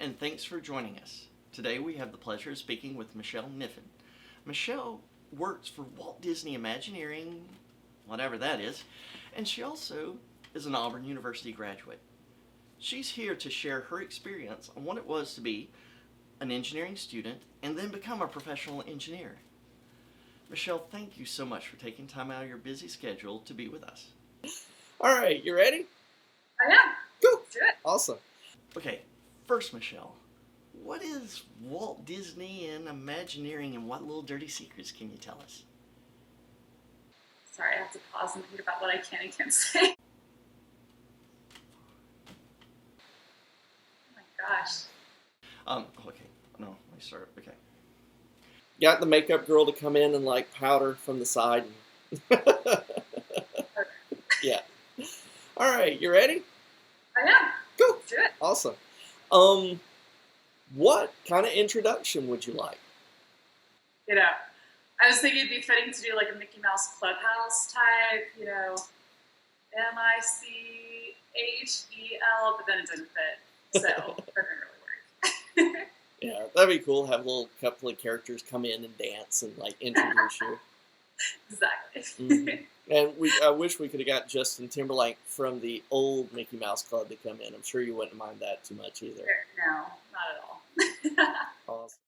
and thanks for joining us. Today we have the pleasure of speaking with Michelle Kniffen. Michelle works for Walt Disney Imagineering, whatever that is, and she also is an Auburn University graduate. She's here to share her experience on what it was to be an engineering student and then become a professional engineer. Michelle, thank you so much for taking time out of your busy schedule to be with us. All right, you ready? I am. Go. Do it. Awesome. Okay, first, Michelle, what is Walt Disney and Imagineering, and what little dirty secrets can you tell us? Sorry, I have to pause and think about what I can and can't say. Oh my gosh. Okay, no, let me start. Okay. Got the makeup girl to come in and like powder from the side. Yeah. All right, you ready? I am. Go. Do it. Awesome. What kind of introduction would you like? You know, I was thinking it'd be fitting to do like a Mickey Mouse Clubhouse type, MICHEL, but then it didn't fit. So that didn't really work. Yeah, that'd be cool. Have a little couple of characters come in and dance and like introduce you. Exactly. Mm-hmm. And I wish we could have got Justin Timberlake from the old Mickey Mouse Club to come in. I'm sure you wouldn't mind that too much either. No, not at all. Awesome.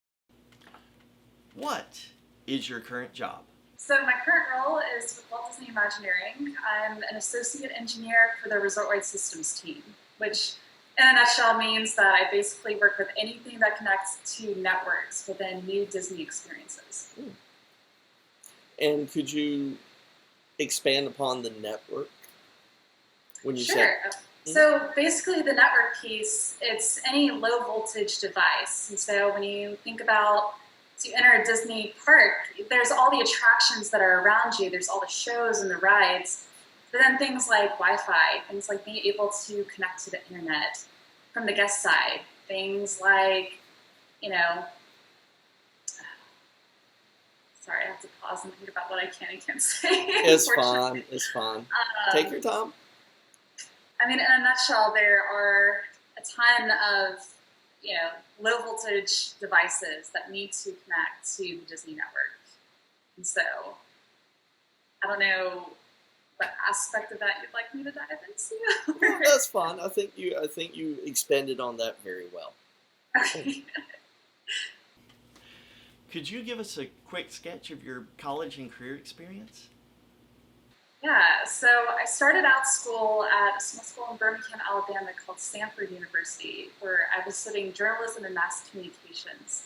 What is your current job? So my current role is with Walt Disney Imagineering. I'm an associate engineer for the Resortwide Systems team, which in a nutshell means that I basically work with anything that connects to networks within new Disney experiences. And could you expand upon the network when you Sure. So basically the network piece, it's any low voltage device. And so when you think about to enter a Disney park, there's all the attractions that are around you. There's all the shows and the rides. But then things like Wi-Fi, things like being able to connect to the internet from the guest side, things like, sorry, I have to pause and think about what I can and can't say. It's fine. It's fine. Take your time. I mean, in a nutshell, there are a ton of, low voltage devices that need to connect to the Disney network. And so, I don't know what aspect of that you'd like me to dive into. Well, that's fine. I think you expanded on that very well. Okay. Could you give us a quick sketch of your college and career experience? Yeah, so I started out school at a small school in Birmingham, Alabama called Stanford University, where I was studying journalism and mass communications.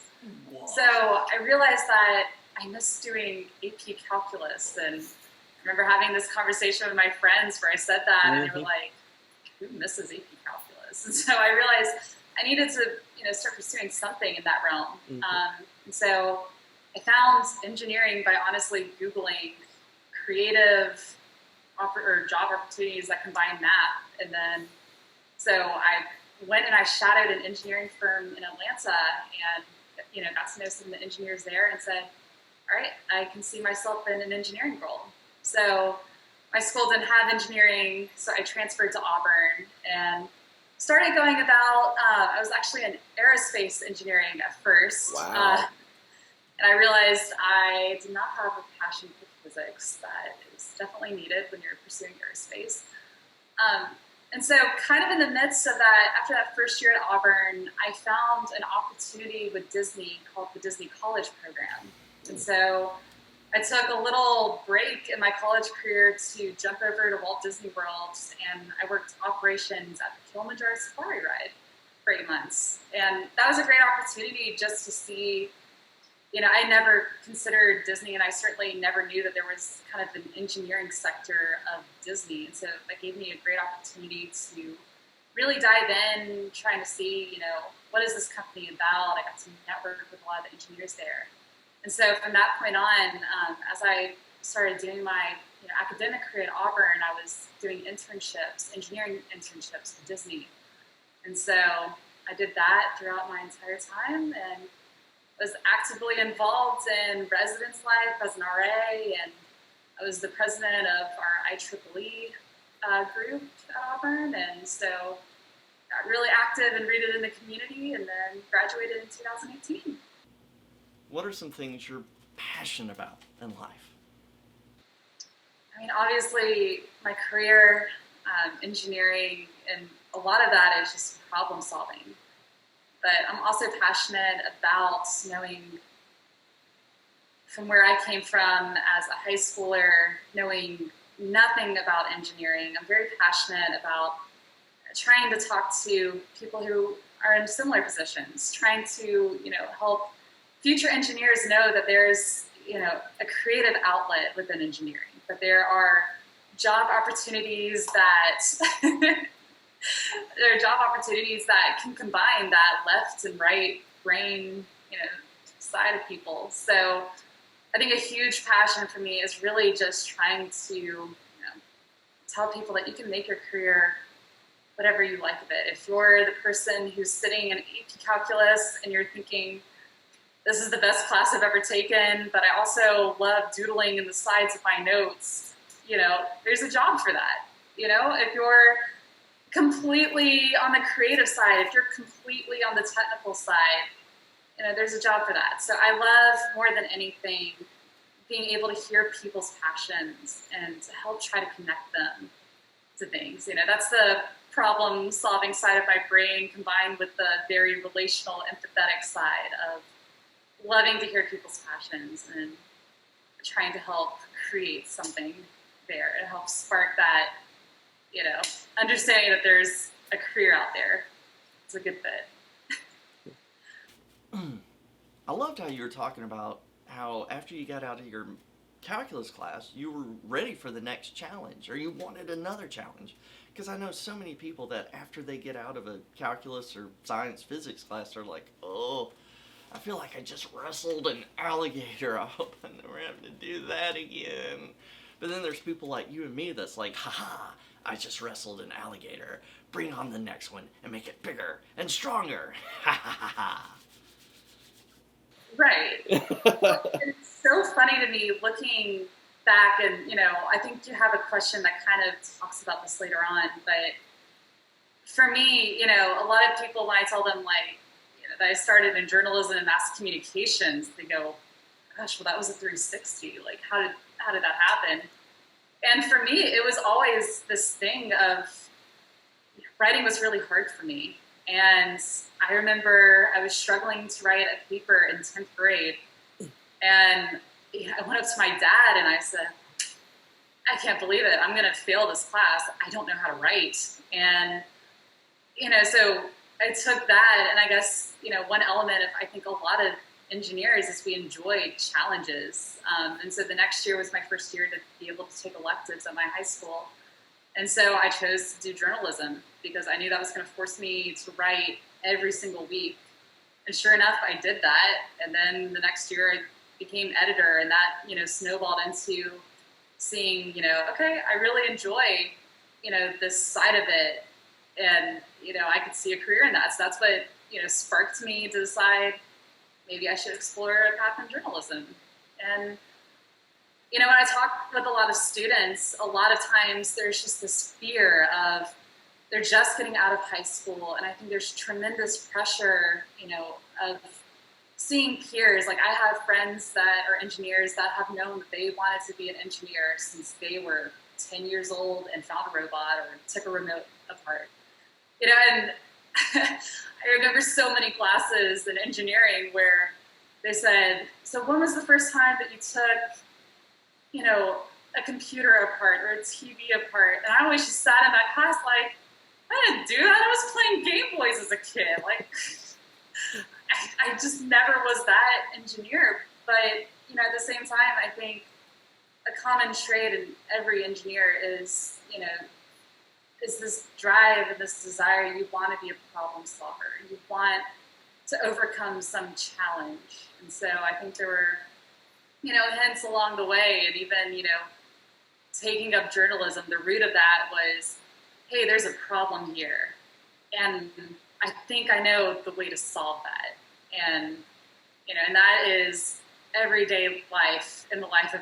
Wow. So I realized that I missed doing AP calculus, and I remember having this conversation with my friends where I said that, and they were like, who misses AP calculus? And so I realized I needed to, start pursuing something in that realm. And so I found engineering by honestly Googling creative job opportunities that combine math. And then, so I went and I shadowed an engineering firm in Atlanta and, got to know some of the engineers there and said, all right, I can see myself in an engineering role. So my school didn't have engineering, so I transferred to Auburn and started going about, I was actually in aerospace engineering at first. Wow. And I realized I did not have a passion for physics that is definitely needed when you're pursuing aerospace. And so kind of in the midst of that, after that first year at Auburn, I found an opportunity with Disney called the Disney College Program. And so I took a little break in my college career to jump over to Walt Disney World, and I worked operations at the Kilimanjaro Safari Ride for 8 months. And that was a great opportunity just to see, I never considered Disney, and I certainly never knew that there was kind of an engineering sector of Disney. And so that gave me a great opportunity to really dive in, trying to see, what is this company about? I got to network with a lot of the engineers there. And so from that point on, as I started doing my academic career at Auburn, I was doing internships, engineering internships for Disney. And so I did that throughout my entire time and was actively involved in residence life as an RA, and I was the president of our IEEE group at Auburn. And so got really active and rooted in the community, and then graduated in 2018. What are some things you're passionate about in life? I mean, obviously, my career, engineering, and a lot of that is just problem solving. But I'm also passionate about knowing from where I came from as a high schooler, knowing nothing about engineering. I'm very passionate about trying to talk to people who are in similar positions, trying to, help future engineers know that there's, a creative outlet within engineering, that there are job opportunities that there are job opportunities that can combine that left and right brain, side of people. So I think a huge passion for me is really just trying to, tell people that you can make your career whatever you like of it. If you're the person who's sitting in AP Calculus and you're thinking, this is the best class I've ever taken, but I also love doodling in the sides of my notes, there's a job for that. If you're completely on the creative side, if you're completely on the technical side, there's a job for that. So I love more than anything being able to hear people's passions and to help try to connect them to things. That's the problem solving side of my brain combined with the very relational, empathetic side of loving to hear people's passions and trying to help create something there and help spark that, understanding that there's a career out there. It's a good fit. I loved how you were talking about how after you got out of your calculus class, you were ready for the next challenge, or you wanted another challenge. Because I know so many people that after they get out of a calculus or science physics class, they're like, oh, I feel like I just wrestled an alligator. I hope I never have to do that again. But then there's people like you and me that's like, haha, I just wrestled an alligator. Bring on the next one and make it bigger and stronger. Ha ha ha ha. Right. It's so funny to me looking back, and I think you have a question that kind of talks about this later on. But for me, a lot of people, when I tell them that I started in journalism and mass communications, they go, "Gosh, well, that was a 360. Like, how did that happen?" And for me, it was always this thing of writing was really hard for me. And I remember I was struggling to write a paper in 10th grade. And I went up to my dad and I said, I can't believe it. I'm going to fail this class. I don't know how to write. And, so I took that. And I guess, one element of, I think, a lot of engineers is we enjoy challenges. And so the next year was my first year to be able to take electives at my high school. And so I chose to do journalism because I knew that was going to force me to write every single week. And sure enough, I did that. And then the next year I became editor, and that, snowballed into seeing, okay, I really enjoy, this side of it. And, I could see a career in that. So that's what, sparked me to decide maybe I should explore a path in journalism. And when I talk with a lot of students, a lot of times there's just this fear of they're just getting out of high school. And I think there's tremendous pressure, of seeing peers. Like, I have friends that are engineers that have known that they wanted to be an engineer since they were 10 years old and found a robot or took a remote apart. And I remember so many classes in engineering where they said, so when was the first time that you took a computer apart or a TV apart? And I always just sat in that class like, I didn't do that. I was playing Game Boys as a kid. Like, I just never was that engineer. But, at the same time, I think a common trait in every engineer is, is this drive and this desire. You want to be a problem solver. You want to overcome some challenge. And so I think there were, hints along the way, and even, taking up journalism, the root of that was, hey, there's a problem here. And I think I know the way to solve that. And, and that is everyday life in the life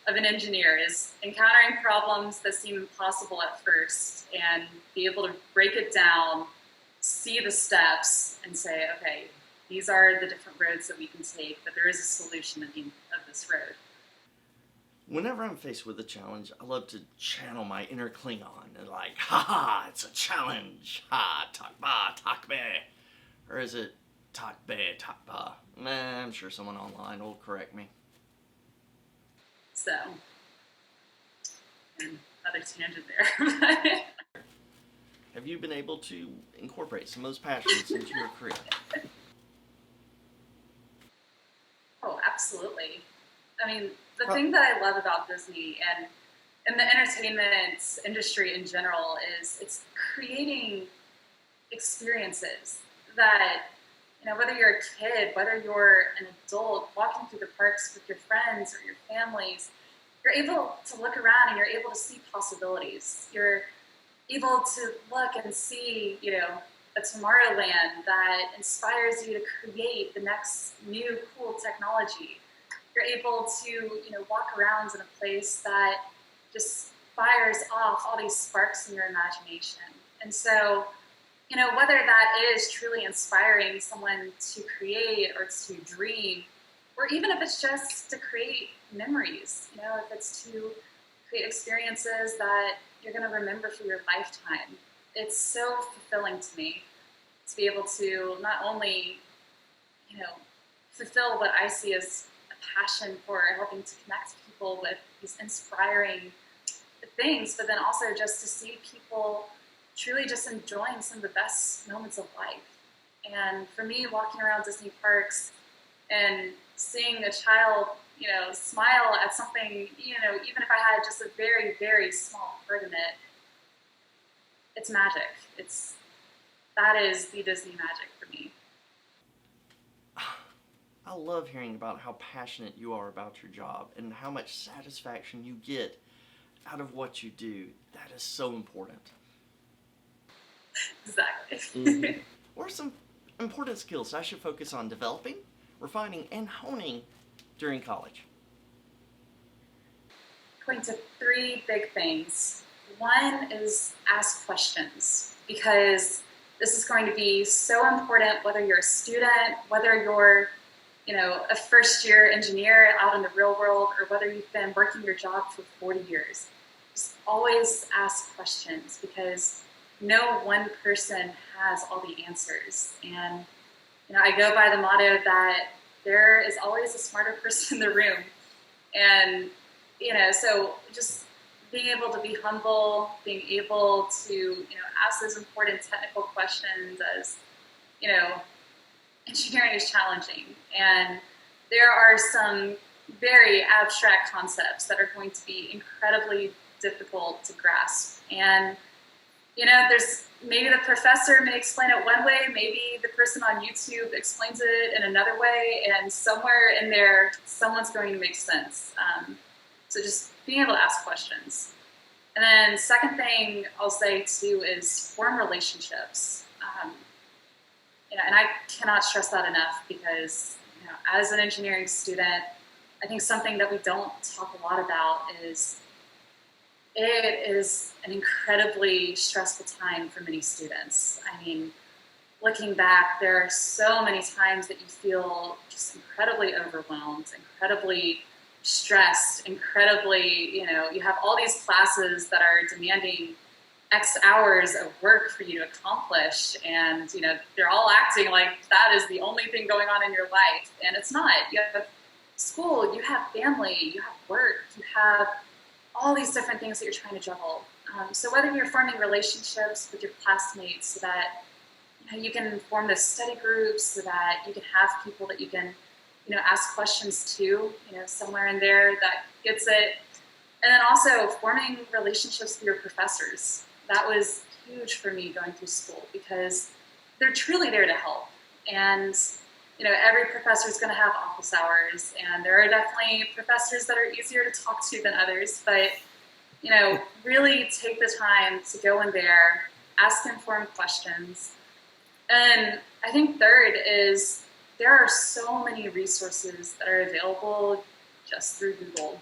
of an engineer, is encountering problems that seem impossible at first and be able to break it down see the steps and say, okay, these are the different roads that we can take, but there is a solution at the end of this road. Whenever I'm faced with a challenge, I love to channel my inner Klingon and like, ha ha, it's a challenge. Ha, tak ba, tak be. Or is it tak be, tak ba? I'm sure someone online will correct me. So, and another tangent there. Have you been able to incorporate some of those passions into your career? Oh, absolutely. I mean, the thing that I love about Disney and the entertainment industry in general is it's creating experiences that, you know, whether you're a kid, whether you're an adult walking through the parks with your friends or your families, you're able to look around and you're able to see possibilities. You're able to look and see, you know, a Tomorrowland that inspires you to create the next new cool technology. You're able to, you know, walk around in a place that just fires off all these sparks in your imagination. And so, you know, whether that is truly inspiring someone to create or to dream, or even if it's just to create memories, you know, if it's to create experiences that you're going to remember for your lifetime, it's so fulfilling to me to be able to not only, you know, fulfill what I see as a passion for helping to connect people with these inspiring things, but then also just to see people truly just enjoying some of the best moments of life. And for me, walking around Disney parks and seeing a child, you know, smile at something, you know, even if I had just a very, very small part in it, it's magic. That is the Disney magic for me. I love hearing about how passionate you are about your job and how much satisfaction you get out of what you do. That is so important. Exactly. Mm-hmm. What are some important skills I should focus on developing, refining, and honing during college? Point to three big things. One is ask questions, because this is going to be so important whether you're a student, whether you're, you know, a first-year engineer out in the real world, or whether you've been working your job for 40 years. Just always ask questions, because no one person has all the answers. And, you know, I go by the motto that there is always a smarter person in the room. And, you know, so just being able to be humble, being able to, you know, ask those important technical questions, as, you know, engineering is challenging. And there are some very abstract concepts that are going to be incredibly difficult to grasp. And, you know, there's maybe the professor may explain it one way, maybe the person on YouTube explains it in another way, and somewhere in there, someone's going to make sense. So just being able to ask questions. And then second thing I'll say too is form relationships. You know, and I cannot stress that enough, because, you know, as an engineering student, I think something that we don't talk a lot about is it is an incredibly stressful time for many students. I mean, looking back, there are so many times that you feel just incredibly overwhelmed, incredibly stressed, incredibly, you know, you have all these classes that are demanding X hours of work for you to accomplish, and, you know, they're all acting like that is the only thing going on in your life, and it's not. You have school, you have family, you have work, you have all these different things that you're trying to juggle. So whether you're forming relationships with your classmates so that, you know, you can form those study groups, so that you can have people that you can, you know, ask questions to, you know, somewhere in there that gets it. And then also forming relationships with your professors. That was huge for me going through school, because they're truly there to help. And, you know, every professor is going to have office hours, and there are definitely professors that are easier to talk to than others. But, you know, really take the time to go in there, ask informed questions. And I think third is there are so many resources that are available just through Google,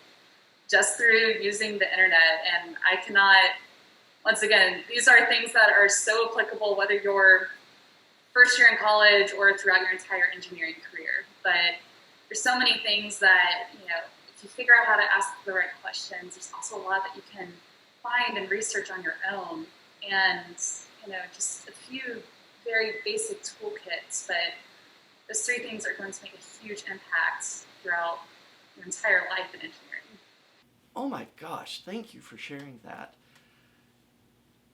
just through using the internet. And I cannot, once again, these are things that are so applicable whether you're first year in college or throughout your entire engineering career. But there's so many things that, if you figure out how to ask the right questions, there's also a lot that you can find and research on your own. And, just a few very basic toolkits, but those three things are going to make a huge impact throughout your entire life in engineering. Oh my gosh, thank you for sharing that.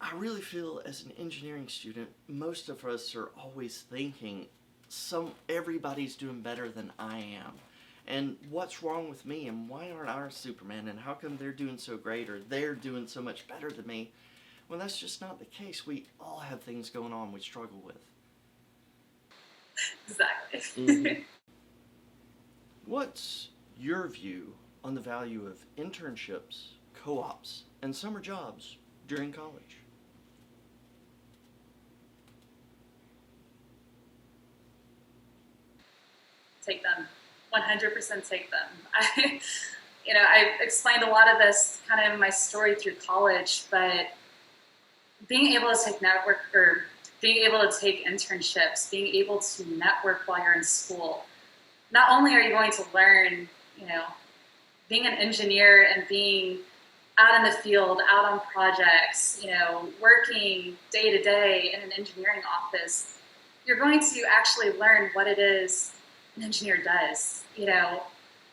I really feel as an engineering student, most of us are always thinking everybody's doing better than I am. And what's wrong with me, and why aren't I Superman, and how come they're doing so great, or they're doing so much better than me? Well, that's just not the case. We all have things going on we struggle with. Exactly. Mhm. What's your view on the value of internships, co-ops, and summer jobs during college? Take them. 100% take them. I explained a lot of this kind of in my story through college, but being able to take internships, being able to network while you're in school, not only are you going to learn, being an engineer and being out in the field, out on projects, working day to day in an engineering office, you're going to actually learn what it is an engineer does.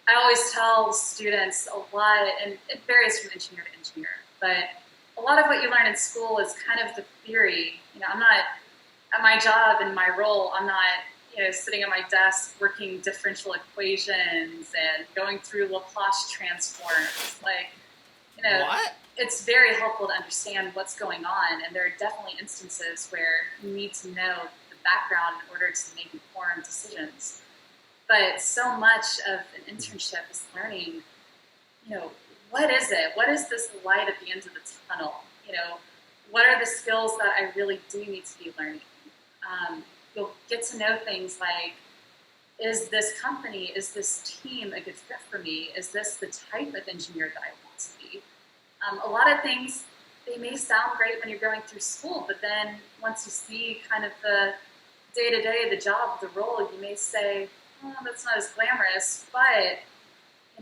I always tell students a lot, and it varies from engineer to engineer, but a lot of what you learn in school is kind of the theory. I'm not, at my job and my role, I'm not, sitting at my desk working differential equations and going through Laplace transforms. What? It's very helpful to understand what's going on, and there are definitely instances where you need to know the background in order to make informed decisions. But so much of an internship is learning, what is it? What is this light at the end of the tunnel? What are the skills that I really do need to be learning? You'll get to know things like, is this company, is this team a good fit for me? Is this the type of engineer that I want to be? A lot of things, they may sound great when you're going through school, but then once you see kind of the day-to-day, the job, the role, you may say, oh, that's not as glamorous, but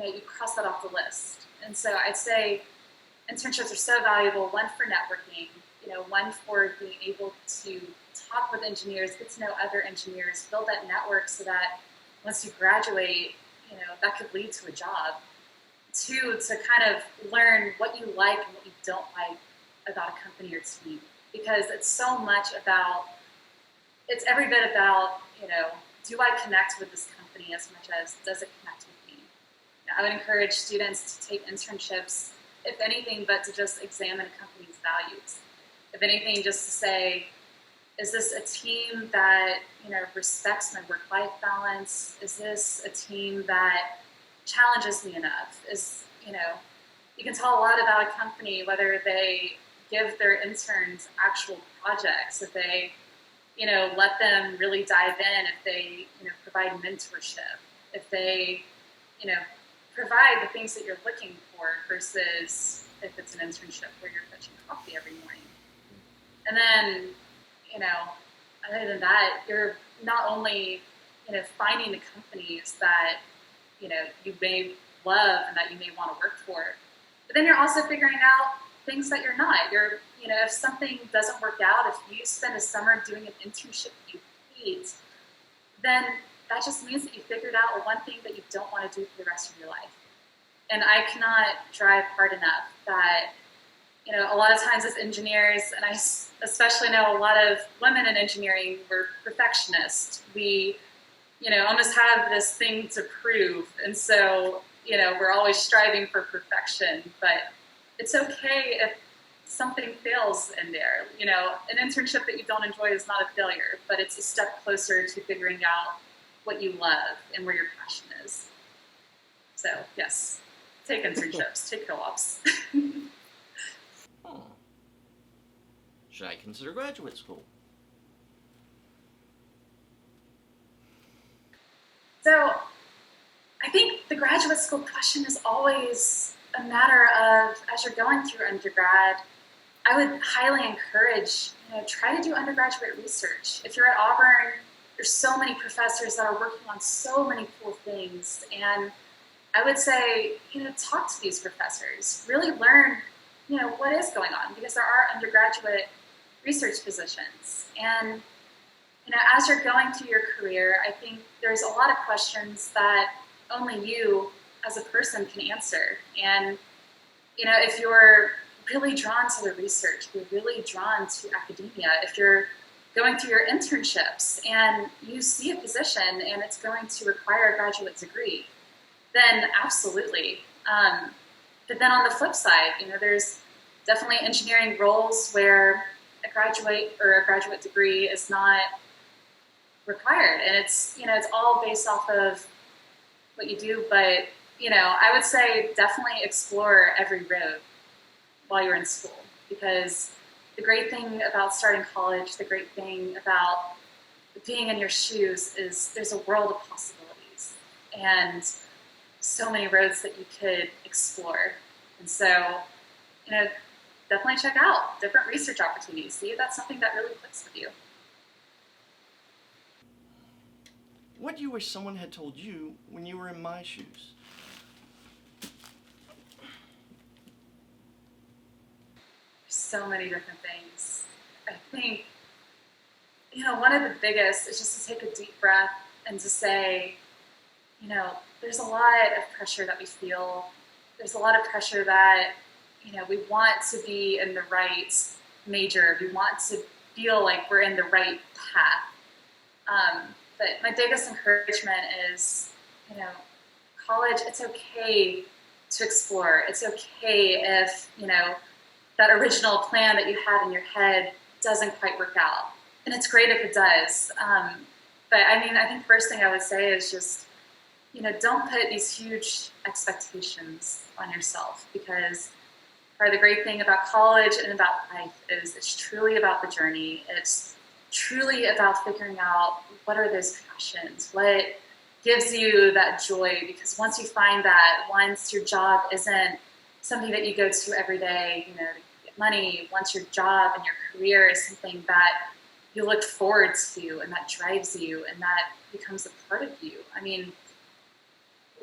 you cross that off the list. And so I'd say internships are so valuable, one for networking, one for being able to talk with engineers, get to know other engineers, build that network so that once you graduate, that could lead to a job. Two, to kind of learn what you like and what you don't like about a company or team, because it's every bit about, do I connect with this company as much as does it connect with me? I would encourage students to take internships, if anything, but to just examine a company's values. If anything, just to say, is this a team that, respects my work-life balance? Is this a team that challenges me enough? You can tell a lot about a company whether they give their interns actual projects, if they, let them really dive in, if they, provide mentorship, if they, provide the things that you're looking for versus if it's an internship where you're fetching coffee every morning. And then, other than that, you're not only, finding the companies that, you may love and that you may want to work for, but then you're also figuring out things that you're not. If something doesn't work out, if you spend a summer doing an internship you hate, then that just means that you figured out one thing that you don't want to do for the rest of your life. And I cannot drive hard enough that, a lot of times as engineers, and I especially know a lot of women in engineering, we're perfectionists. We, almost have this thing to prove. And so, we're always striving for perfection, but it's okay if something fails in there. An internship that you don't enjoy is not a failure, but it's a step closer to figuring out what you love and where your passion is. So, yes, take internships, take co-ops. Oh. Should I consider graduate school? So, I think the graduate school question is always a matter of, as you're going through undergrad, I would highly encourage, try to do undergraduate research. If you're at Auburn, there's so many professors that are working on so many cool things. And I would say, talk to these professors, really learn, what is going on, because there are undergraduate research positions. And, as you're going through your career, I think there's a lot of questions that only you as a person can answer. And, if you're really drawn to the research, if you're really drawn to academia, if you're going through your internships and you see a position and it's going to require a graduate degree, then absolutely. But then on the flip side, there's definitely engineering roles where a graduate degree is not required, and it's all based off of what you do. But I would say definitely explore every road while you're in school, because the great thing about starting college, the great thing about being in your shoes is there's a world of possibilities and so many roads that you could explore. And so, definitely check out different research opportunities. See if that's something that really clicks with you. What do you wish someone had told you when you were in my shoes? So many different things. I think, one of the biggest is just to take a deep breath and to say, there's a lot of pressure that we feel. There's a lot of pressure that, we want to be in the right major. We want to feel like we're in the right path. But my biggest encouragement is, college, it's okay to explore. It's okay if, that original plan that you had in your head doesn't quite work out. And it's great if it does. But I think first thing I would say is just, don't put these huge expectations on yourself, because part of the great thing about college and about life is it's truly about the journey. It's truly about figuring out what are those passions, what gives you that joy, because once you find that, once your job isn't something that you go to every day, to get money, once your job and your career is something that you look forward to and that drives you and that becomes a part of you.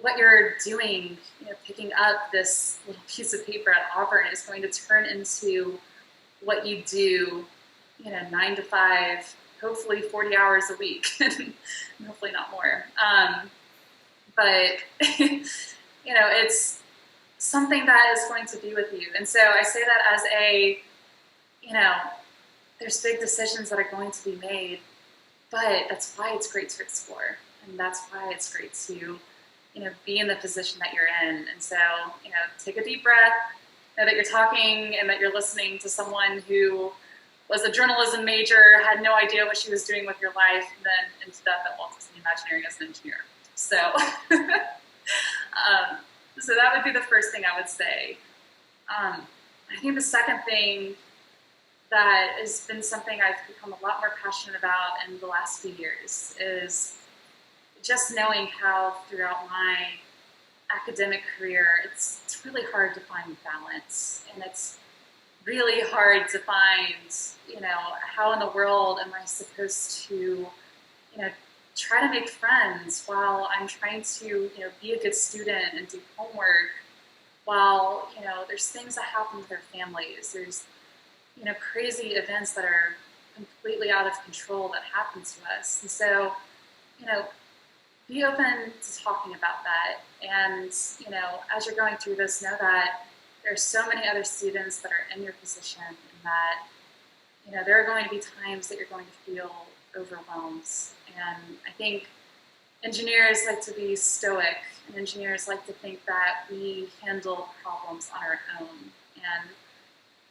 What you're doing, picking up this little piece of paper at Auburn is going to turn into what you do, 9 to 5, hopefully 40 hours a week, and hopefully not more. But, it's something that is going to be with you. And so I say that as there's big decisions that are going to be made, but that's why it's great to explore. And that's why it's great to, be in the position that you're in. And so, take a deep breath, know that you're talking and that you're listening to someone who was a journalism major, had no idea what she was doing with your life, and then ended up at Walt Disney Imagineering as an engineer. So, so that would be the first thing I would say. I think the second thing that has been something I've become a lot more passionate about in the last few years is just knowing how throughout my academic career, it's really hard to find balance, and it's really hard to find, how in the world am I supposed to, try to make friends while I'm trying to, be a good student and do homework, while, there's things that happen with our families. There's, crazy events that are completely out of control that happen to us. And so, be open to talking about that. And, as you're going through this, know that there are so many other students that are in your position, and that, there are going to be times that you're going to feel overwhelmed. And I think engineers like to be stoic, and engineers like to think that we handle problems on our own. And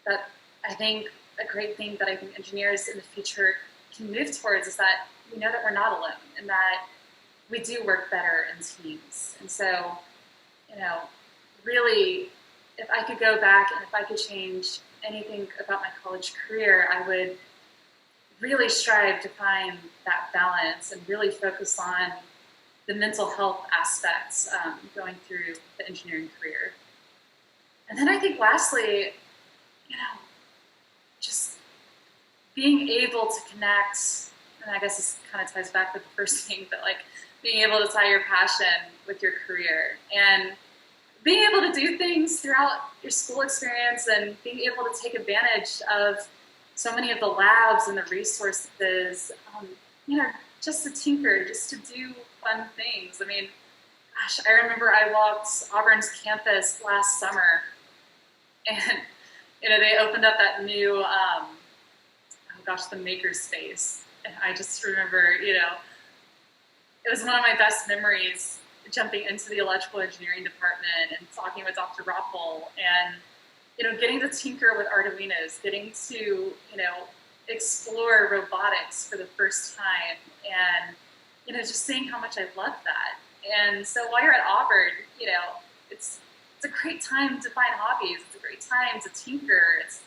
that, I think, a great thing that I think engineers in the future can move towards is that we know that we're not alone, and that we do work better in teams. And so, really, if I could go back and if I could change anything about my college career, I would really strive to find that balance and really focus on the mental health aspects going through the engineering career. And then I think lastly, being able to connect, and I guess this kind of ties back with the first thing, but like being able to tie your passion with your career and being able to do things throughout your school experience and being able to take advantage of so many of the labs and the resources, just to tinker, just to do fun things. I mean, gosh, I remember I walked Auburn's campus last summer and, they opened up that new, the makerspace. And I just remember, it was one of my best memories jumping into the electrical engineering department and talking with Dr. Roppel and, getting to tinker with Arduinos, getting to, explore robotics for the first time and, just seeing how much I love that. And so while you're at Auburn, it's a great time to find hobbies. It's a great time to tinker. It's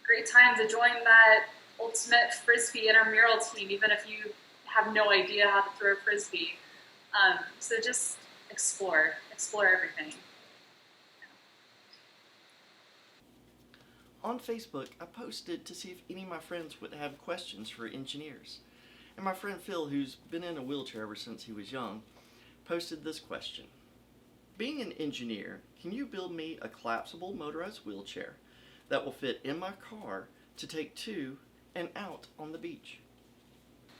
a great time to join that ultimate Frisbee intramural team, even if you have no idea how to throw a Frisbee. So just explore everything. On Facebook, I posted to see if any of my friends would have questions for engineers. And my friend Phil, who's been in a wheelchair ever since he was young, posted this question. Being an engineer, can you build me a collapsible motorized wheelchair that will fit in my car to take to and out on the beach?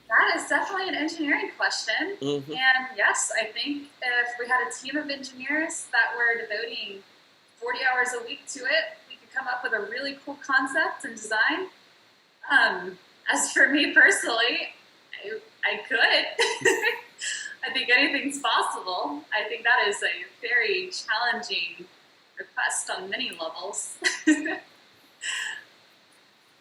That is definitely an engineering question. Mm-hmm. And yes, I think if we had a team of engineers that were devoting 40 hours a week to it, we could come up with a really cool concept and design. As for me personally, I could. I think anything's possible. I think that is a very challenging request on many levels.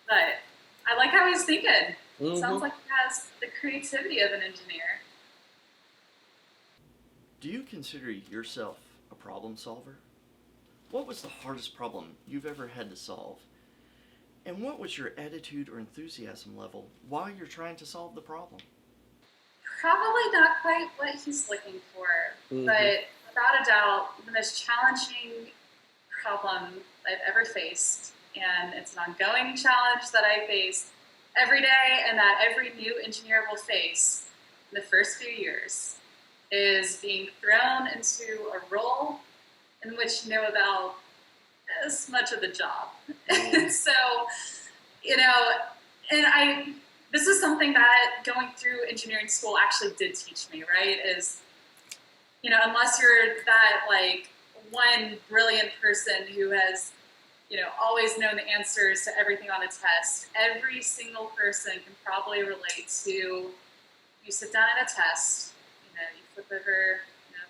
But I like how he's thinking. Mm-hmm. Sounds like he has the creativity of an engineer. Do you consider yourself a problem solver? What was the hardest problem you've ever had to solve? And what was your attitude or enthusiasm level while you're trying to solve the problem? Probably not quite what he's looking for, Mm-hmm. but without a doubt, the most challenging problem I've ever faced, and it's an ongoing challenge that I face every day and that every new engineer will face in the first few years, is being thrown into a role in which you know about as much of the job. Mm-hmm. So, this is something that going through engineering school actually did teach me, right? Is, unless you're that one brilliant person who has, always known the answers to everything on a test, every single person can probably relate to, you sit down at a test, you flip over,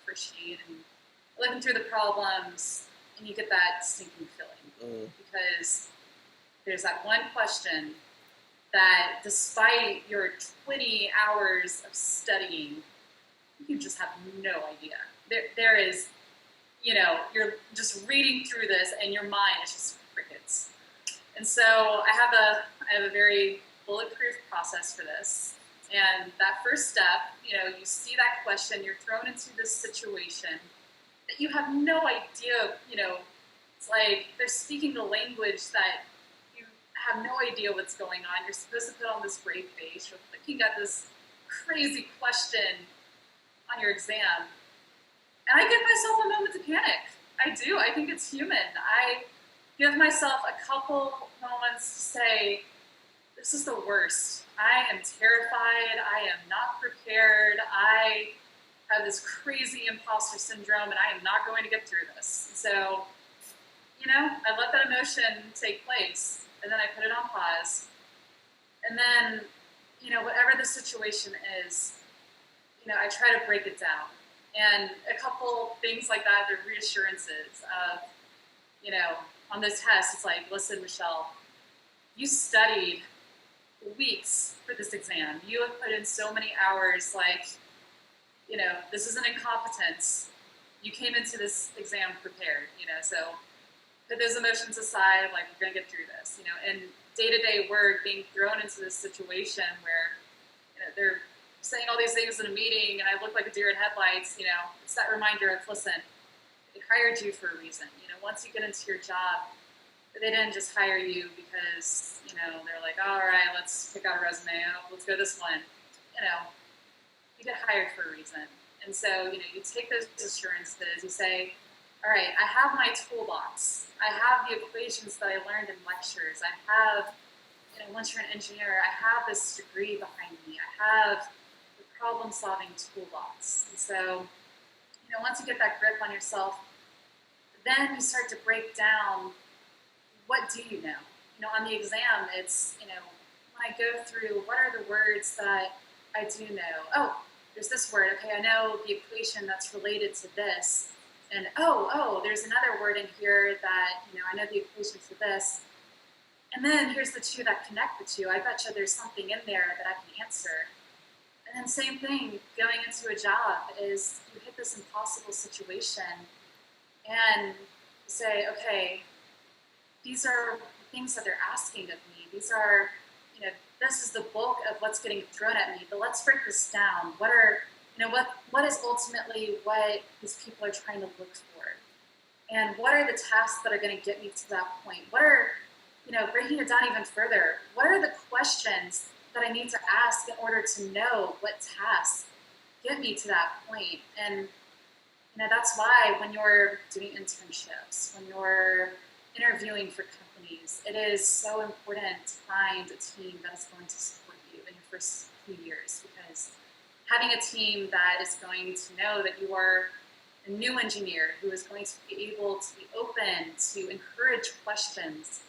for a sheet and looking through the problems and you get that stinking feeling. Because there's that one question that despite your 20 hours of studying, you just have no idea. There is, you're just reading through this and your mind is just crickets. And so I have a very bulletproof process for this. And that first step, you see that question, you're thrown into this situation that you have no idea, it's like they're speaking the language that you have no idea what's going on. You're supposed to put on this brave face. You're looking at this crazy question on your exam. And I give myself a moment to panic. I do. I think it's human. I give myself a couple moments to say, this is the worst. I am terrified. I am not prepared. I have this crazy imposter syndrome and I am not going to get through this. So, I let that emotion take place and then I put it on pause. And then, whatever the situation is, I try to break it down. And a couple things like that, the reassurances of, on this test, it's like, listen, Michelle, you studied weeks for this exam. You have put in so many hours, this isn't incompetence. You came into this exam prepared, so put those emotions aside, we're going to get through this, and day-to-day work, being thrown into this situation where, they're saying all these things in a meeting and I look like a deer in headlights, it's that reminder of, listen, they hired you for a reason. Once you get into your job, They didn't just hire you because, they're like, all right, let's pick out a resume. Oh, let's go this one. You get hired for a reason. And so, you take those assurances. You say, all right, I have my toolbox. I have the equations that I learned in lectures. I have, once you're an engineer, I have this degree behind me. I have the problem-solving toolbox. And so, once you get that grip on yourself, then you start to break down, what do you know? On the exam, it's, when I go through, what are the words that I do know? Oh, there's this word. Okay, I know the equation that's related to this. And there's another word in here that, I know the equation for this. And then here's the two that connect the two. I bet you there's something in there that I can answer. And then same thing, going into a job is you hit this impossible situation and you say, okay, these are things that they're asking of me. These are, this is the bulk of what's getting thrown at me, but let's break this down. What are, what is ultimately what these people are trying to look for? And what are the tasks that are going to get me to that point? What are, breaking it down even further, what are the questions that I need to ask in order to know what tasks get me to that point? And, that's why when you're doing internships, when you're interviewing for companies, it is so important to find a team that is going to support you in your first few years, because having a team that is going to know that you are a new engineer who is going to be able to be open to encourage questions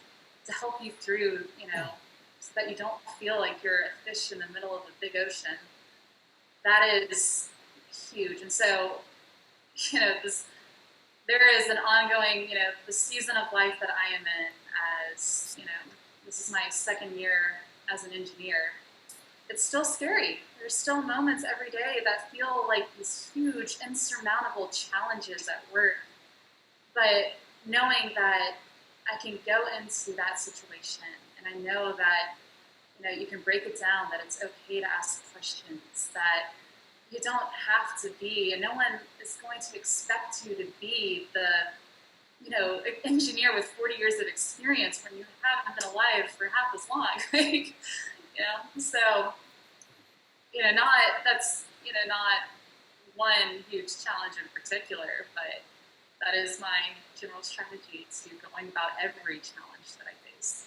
to help you through, so that you don't feel like you're a fish in the middle of a big ocean. That is huge. And so, there is an ongoing, the season of life that I am in as, this is my second year as an engineer. It's still scary. There's still moments every day that feel like these huge, insurmountable challenges at work. But knowing that I can go into that situation and I know that, you can break it down, that it's okay to ask questions, that you don't have to be, and no one is going to expect you to be the, engineer with 40 years of experience when you haven't been alive for half as long. So, that's, not one huge challenge in particular, but that is my general strategy to going about every challenge that I face.